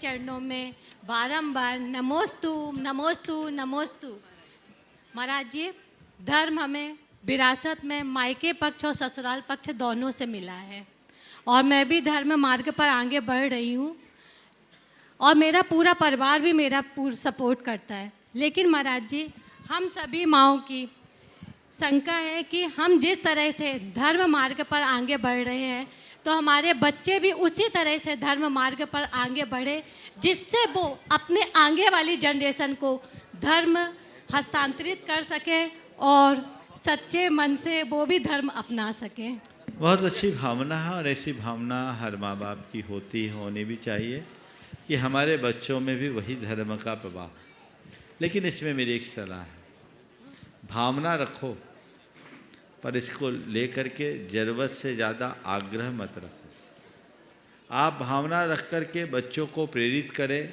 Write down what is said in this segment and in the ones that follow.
चरणों में बारंबार नमोस्तु नमोस्तु नमोस्तु। महाराज जी, धर्म हमें विरासत में मायके पक्ष और ससुराल पक्ष दोनों से मिला है और मैं भी धर्म मार्ग पर आगे बढ़ रही हूँ और मेरा पूरा परिवार भी मेरा सपोर्ट करता है। लेकिन महाराज जी, हम सभी माँओं की शंका है कि हम जिस तरह से धर्म मार्ग पर आगे बढ़ रहे हैं तो हमारे बच्चे भी उसी तरह से धर्म मार्ग पर आगे बढ़े, जिससे वो अपने आगे वाली जनरेशन को धर्म हस्तांतरित कर सकें और सच्चे मन से वो भी धर्म अपना सकें। बहुत अच्छी भावना है और ऐसी भावना हर माँ बाप की होनी भी चाहिए कि हमारे बच्चों में भी वही धर्म का प्रभाव। लेकिन इसमें मेरी एक सलाह है, भावना रखो पर इसको लेकर के ज़रूरत से ज़्यादा आग्रह मत रखो। आप भावना रख कर के बच्चों को प्रेरित करें,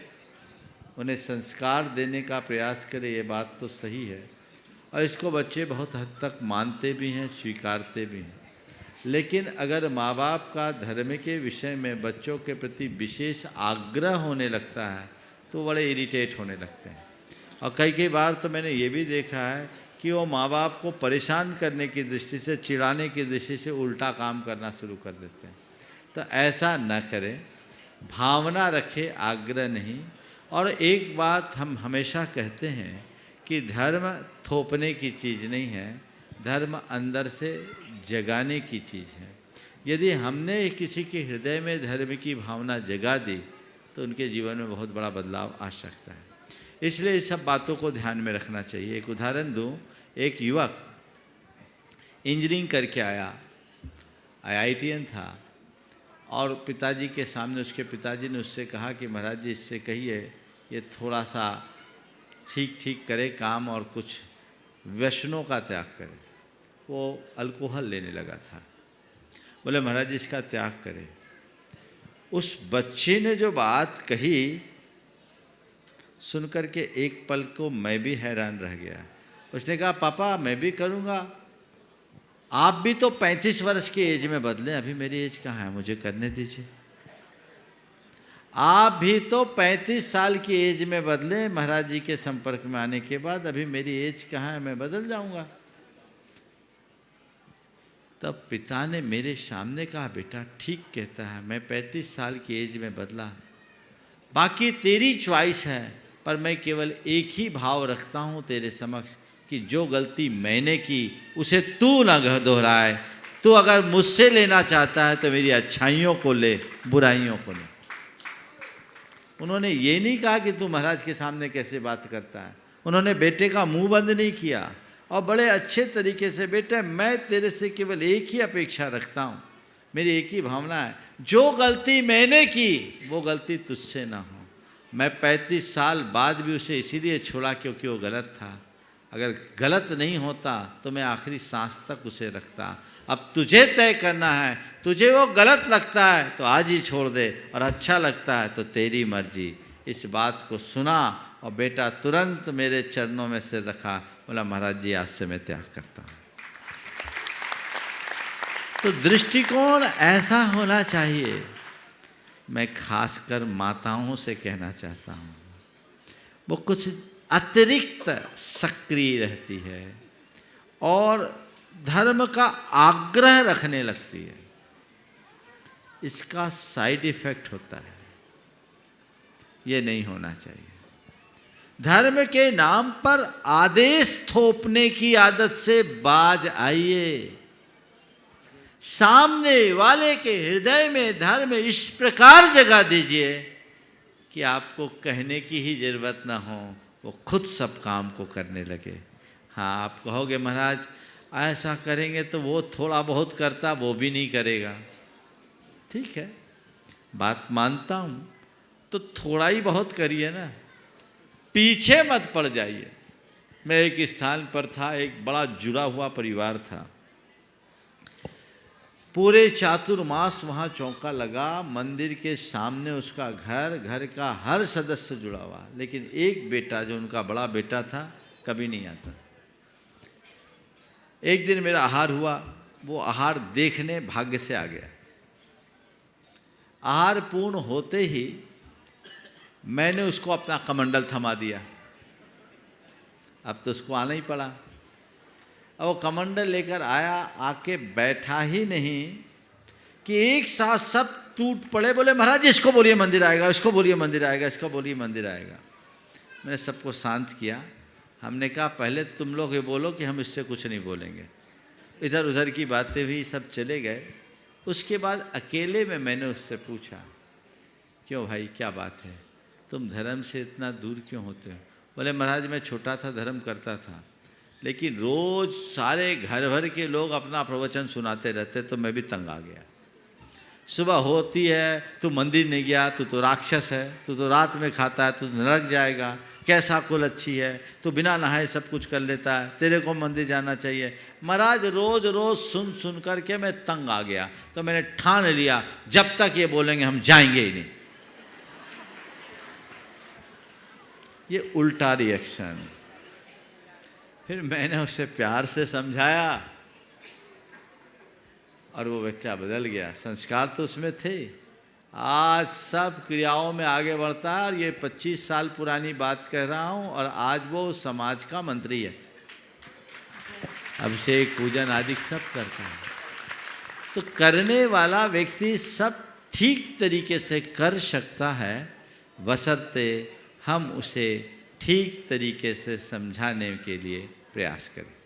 उन्हें संस्कार देने का प्रयास करें, ये बात तो सही है और इसको बच्चे बहुत हद तक मानते भी हैं, स्वीकारते भी हैं। लेकिन अगर माँ बाप का धर्म के विषय में बच्चों के प्रति विशेष आग्रह होने लगता है तो बड़े इरिटेट होने लगते हैं और कई बार तो मैंने ये भी देखा है कि वो माँ बाप को परेशान करने की दृष्टि से, चिढ़ाने की दृष्टि से उल्टा काम करना शुरू कर देते हैं। तो ऐसा न करें, भावना रखें, आग्रह नहीं। और एक बात हम हमेशा कहते हैं कि धर्म थोपने की चीज़ नहीं है, धर्म अंदर से जगाने की चीज़ है। यदि हमने किसी के हृदय में धर्म की भावना जगा दी तो उनके जीवन में बहुत बड़ा बदलाव आ सकता है। इसलिए इस सब बातों को ध्यान में रखना चाहिए। एक उदाहरण दूं, एक युवक इंजीनियरिंग करके आया, IITian था और पिताजी के सामने उसके पिताजी ने उससे कहा कि महाराज जी, इससे कहिए ये थोड़ा सा ठीक करे काम और कुछ व्यसनों का त्याग करे। वो अल्कोहल लेने लगा था। बोले महाराज जी इसका त्याग करे। उस बच्चे ने जो बात कही सुनकर के एक पल को मैं भी हैरान रह गया। उसने कहा पापा मैं भी करूँगा, आप भी तो 35 वर्ष की एज में बदले, अभी मेरी एज कहाँ है, मुझे करने दीजिए। आप भी तो 35 साल की एज में बदले महाराज जी के संपर्क में आने के बाद, अभी मेरी एज कहाँ है, मैं बदल जाऊँगा। तब पिता ने मेरे सामने कहा बेटा ठीक कहता है, मैं 35 साल की एज में बदला, बाकी तेरी चॉइस है, पर मैं केवल एक ही भाव रखता हूँ तेरे समक्ष कि जो गलती मैंने की उसे तू ना दोहराए। तू अगर मुझसे लेना चाहता है तो मेरी अच्छाइयों को ले, बुराइयों को ले। उन्होंने ये नहीं कहा कि तू महाराज के सामने कैसे बात करता है। उन्होंने बेटे का मुंह बंद नहीं किया और बड़े अच्छे तरीके से, बेटा मैं तेरे से केवल एक ही अपेक्षा रखता हूँ, मेरी एक ही भावना है, जो गलती मैंने की वो गलती तुझसे ना हो। मैं 35 साल बाद भी उसे इसीलिए छोड़ा क्योंकि वो गलत था। अगर गलत नहीं होता तो मैं आखिरी सांस तक उसे रखता। अब तुझे तय करना है, तुझे वो गलत लगता है तो आज ही छोड़ दे और अच्छा लगता है तो तेरी मर्जी। इस बात को सुना और बेटा तुरंत मेरे चरणों में सिर रखा, बोला महाराज जी आज से मैं त्याग करता हूँ। तो दृष्टिकोण ऐसा होना चाहिए। मैं खासकर माताओं से कहना चाहता हूँ, वो कुछ अतिरिक्त सक्रिय रहती है और धर्म का आग्रह रखने लगती है। इसका साइड इफेक्ट होता है, ये नहीं होना चाहिए। धर्म के नाम पर आदेश थोपने की आदत से बाज आइए। सामने वाले के हृदय में धर्म इस प्रकार जगा दीजिए कि आपको कहने की ही जरूरत ना हो, वो खुद सब काम को करने लगे। हाँ, आप कहोगे महाराज ऐसा करेंगे तो वो थोड़ा बहुत करता, वो भी नहीं करेगा। ठीक है, बात मानता हूँ, तो थोड़ा ही बहुत करिए ना, पीछे मत पड़ जाइए। मैं एक स्थान पर था, एक बड़ा जुड़ा हुआ परिवार था। पूरे चातुर्मास वहाँ चौका लगा, मंदिर के सामने उसका घर का हर सदस्य जुड़ा हुआ, लेकिन एक बेटा जो उनका बड़ा बेटा था कभी नहीं आता। एक दिन मेरा आहार हुआ, वो आहार देखने भाग्य से आ गया। आहार पूर्ण होते ही मैंने उसको अपना कमंडल थमा दिया। अब तो उसको आना ही पड़ा। अब वो कमंडल लेकर आया, आके बैठा ही नहीं कि एक साथ सब टूट पड़े, बोले महाराज इसको बोलिए मंदिर आएगा, इसको बोलिए मंदिर आएगा, इसको बोलिए मंदिर आएगा। मैंने सबको शांत किया। हमने कहा पहले तुम लोग ये बोलो कि हम इससे कुछ नहीं बोलेंगे। इधर उधर की बातें भी सब चले गए। उसके बाद अकेले में मैंने उससे पूछा, क्यों भाई क्या बात है, तुम धर्म से इतना दूर क्यों होते हो? बोले महाराज मैं छोटा था धर्म करता था, लेकिन रोज़ सारे घर भर के लोग अपना प्रवचन सुनाते रहते तो मैं भी तंग आ गया। सुबह होती है तू मंदिर नहीं गया, तू तो राक्षस है, तू तो रात में खाता है, तू नरक जाएगा, कैसा कुल अच्छी है, तू बिना नहाए सब कुछ कर लेता है, तेरे को मंदिर जाना चाहिए। महाराज रोज़ रोज़ सुन सुन करके मैं तंग आ गया। तो मैंने ठान लिया जब तक ये बोलेंगे हम जाएंगे ही नहीं। ये उल्टा रिएक्शन। फिर मैंने उसे प्यार से समझाया और वो बच्चा बदल गया। संस्कार तो उसमें थे। आज सब क्रियाओं में आगे बढ़ता है और ये 25 साल पुरानी बात कह रहा हूँ और आज वो समाज का मंत्री है, अभिषेक पूजन आदि सब करता है। तो करने वाला व्यक्ति सब ठीक तरीके से कर सकता है, बशर्ते हम उसे ठीक तरीके से समझाने के लिए प्रयास करें।